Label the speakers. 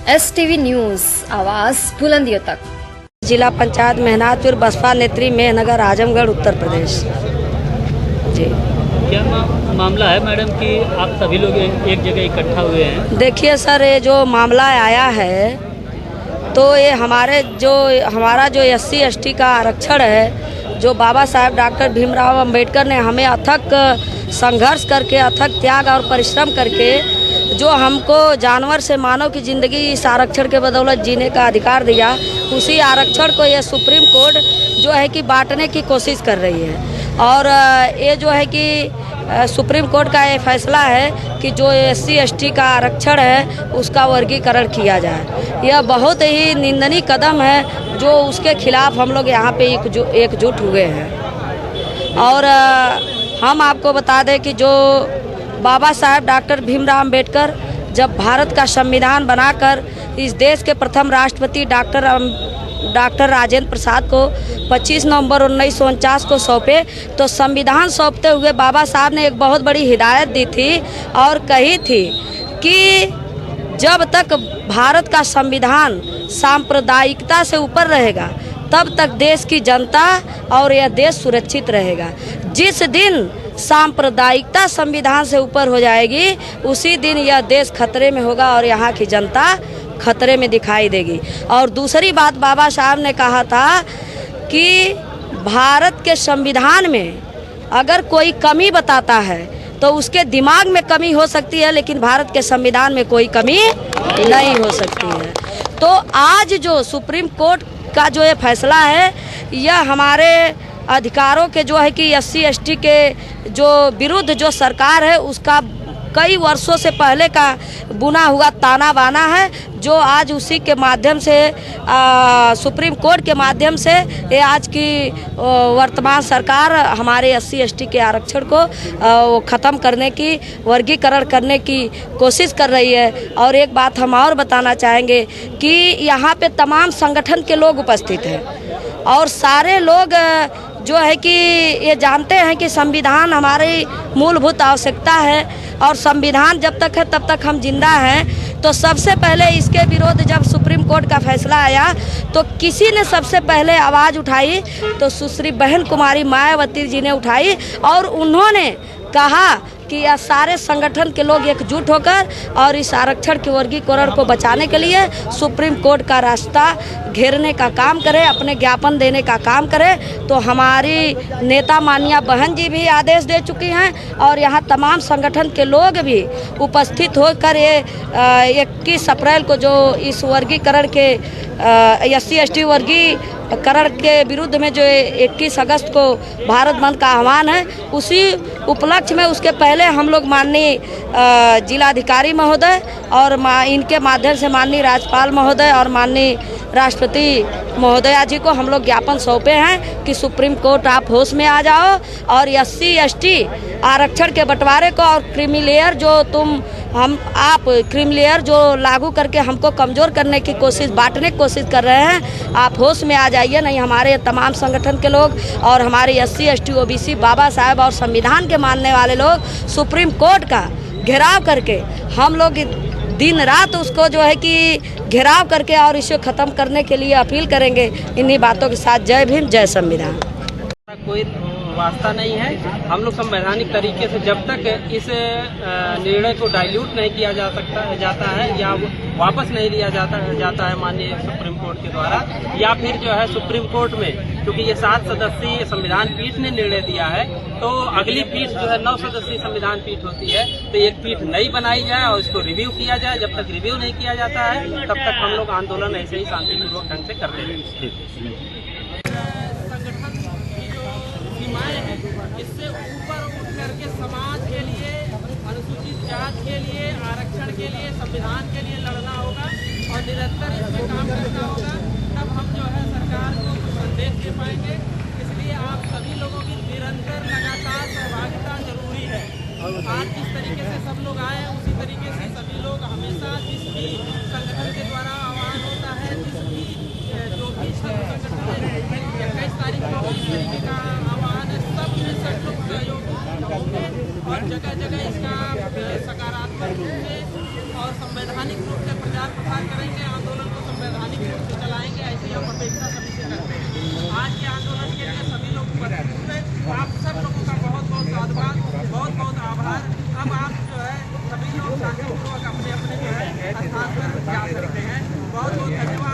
Speaker 1: STV news, आवाज बुलंदियों तक।
Speaker 2: जिला पंचायत मेहनातपुर, बसपा नेत्री, मेहनगर, आजमगढ़, उत्तर प्रदेश। जी,
Speaker 3: क्या मामला है मैडम कि आप सभी लोग एक जगह इकट्ठा हुए हैं?
Speaker 2: देखिए सर, ये जो मामला आया है तो ये हमारा जो SC ST का आरक्षण है, जो बाबा साहेब डॉक्टर भीमराव अंबेडकर ने हमें अथक संघर्ष करके, अथक त्याग और परिश्रम करके जो हमको जानवर से मानव की ज़िंदगी इस आरक्षण के बदौलत जीने का अधिकार दिया, उसी आरक्षण को ये सुप्रीम कोर्ट जो है कि बांटने की कोशिश कर रही है। और ये जो है कि सुप्रीम कोर्ट का ये फैसला है कि जो SC ST का आरक्षण है उसका वर्गीकरण किया जाए। यह बहुत ही निंदनीय कदम है जो उसके खिलाफ हम लोग यहाँ पे एकजुट हुए हैं। और हम आपको बता दें कि जो बाबा साहेब डॉक्टर भीमराव अंबेडकर जब भारत का संविधान बनाकर इस देश के प्रथम राष्ट्रपति डॉक्टर राजेंद्र प्रसाद को 25 नवंबर 1949 को सौंपे, तो संविधान सौंपते हुए बाबा साहब ने एक बहुत बड़ी हिदायत दी थी और कही थी कि जब तक भारत का संविधान सांप्रदायिकता से ऊपर रहेगा तब तक देश की जनता और यह देश सुरक्षित रहेगा। जिस दिन सांप्रदायिकता संविधान से ऊपर हो जाएगी उसी दिन यह देश खतरे में होगा और यहाँ की जनता खतरे में दिखाई देगी। और दूसरी बात बाबा साहब ने कहा था कि भारत के संविधान में अगर कोई कमी बताता है तो उसके दिमाग में कमी हो सकती है, लेकिन भारत के संविधान में कोई कमी नहीं हो सकती है। तो आज जो सुप्रीम कोर्ट का जो ये फैसला है, यह हमारे अधिकारों के जो है कि SC ST के जो विरुद्ध जो सरकार है उसका कई वर्षों से पहले का बुना हुआ ताना बाना है, जो आज उसी के माध्यम से सुप्रीम कोर्ट के माध्यम से ये आज की वर्तमान सरकार हमारे SC ST के आरक्षण को ख़त्म करने की, वर्गीकरण करने की कोशिश कर रही है। और एक बात हम और बताना चाहेंगे कि यहाँ पे तमाम संगठन के लोग उपस्थित हैं और सारे लोग जो है कि ये जानते हैं कि संविधान हमारी मूलभूत आवश्यकता है और संविधान जब तक है तब तक हम जिंदा हैं। तो सबसे पहले इसके विरोध जब सुप्रीम कोर्ट का फैसला आया तो किसी ने सबसे पहले आवाज़ उठाई तो सुश्री बहन कुमारी मायावती जी ने उठाई और उन्होंने कहा कि यह सारे संगठन के लोग एकजुट होकर और इस आरक्षण के वर्गीकरण को बचाने के लिए सुप्रीम कोर्ट का रास्ता घेरने का काम करें, अपने ज्ञापन देने का काम करें। तो हमारी नेता माननीय बहन जी भी आदेश दे चुकी हैं और यहाँ तमाम संगठन के लोग भी उपस्थित होकर ये 21 अप्रैल को जो इस वर्गीकरण के SC ST वर्गीकरण के विरुद्ध में जो 21 अगस्त को भारत बंद का आह्वान है, उसी उपलक्ष्य में उसके पहले हम लोग माननीय जिलाधिकारी महोदय और इनके माध्यम से माननीय राज्यपाल महोदय और माननीय राष्ट्रपति महोदया जी को हम लोग ज्ञापन सौंपे हैं कि सुप्रीम कोर्ट आप होश में आ जाओ और SC ST आरक्षण के बंटवारे को और क्रीमी लेयर जो लागू करके हमको कमज़ोर करने की कोशिश, बांटने की कोशिश कर रहे हैं, आप होश में आ जाइए। नहीं हमारे तमाम संगठन के लोग और हमारे SC ST OBC बाबा साहब और संविधान के मानने वाले लोग सुप्रीम कोर्ट का घेराव करके हम लोग दिन रात उसको जो है कि घेराव करके और इसे ख़त्म करने के लिए अपील करेंगे। इन्हीं बातों के साथ जय भीम, जय संविधान।
Speaker 4: कोई वास्ता नहीं है। हम लोग संवैधानिक तरीके से जब तक इस निर्णय को डाइल्यूट नहीं किया जाता है या वापस नहीं लिया जाता है माननीय सुप्रीम कोर्ट के द्वारा, या फिर जो है सुप्रीम कोर्ट में क्योंकि ये 7 सदस्यीय संविधान पीठ ने निर्णय दिया है, तो अगली पीठ जो है 9 सदस्यीय संविधान पीठ होती है, तो एक पीठ नई बनाई जाए और इसको रिव्यू किया जाए। जब तक रिव्यू नहीं किया जाता है तब तक हम लोग आंदोलन ऐसे ही शांतिपूर्वक ढंग से करते रहेंगे। इससे ऊपर उठ करके समाज के लिए, अनुसूचित जाति के लिए, आरक्षण के लिए, संविधान के लिए लड़ना होगा और निरंतर इसमें काम करना होगा। तब हम जो है सरकार को संदेश दे पाएंगे। इसलिए आप सभी लोगों की निरंतर लगातार सहभागिता जरूरी है। आज जिस तरीके से सब लोग आए हैं उसी तरीके से सभी लोग हमेशा जिस भी संगठन के द्वारा आह्वान होता है, जो भी संगठन 21 तारीख को इस तरीके का आह्वान है, सब में सब लोग सहयोग होंगे और जगह जगह इसका सकारात्मक रूप से और संवैधानिक रूप से प्रचार प्रसार करेंगे, आंदोलन को संवैधानिक रूप से चलाएंगे, ऐसी हम अपेक्षा सभी से करते हैं। आज के आंदोलन के लिए सभी लोग उपस्थित हैं। आप सब लोगों का बहुत बहुत साधुवाद, बहुत बहुत आभार। अब आप जो है सभी लोग शांतिपूर्वक अपने अपने जो है स्थान पर जा सकते हैं। बहुत बहुत धन्यवाद।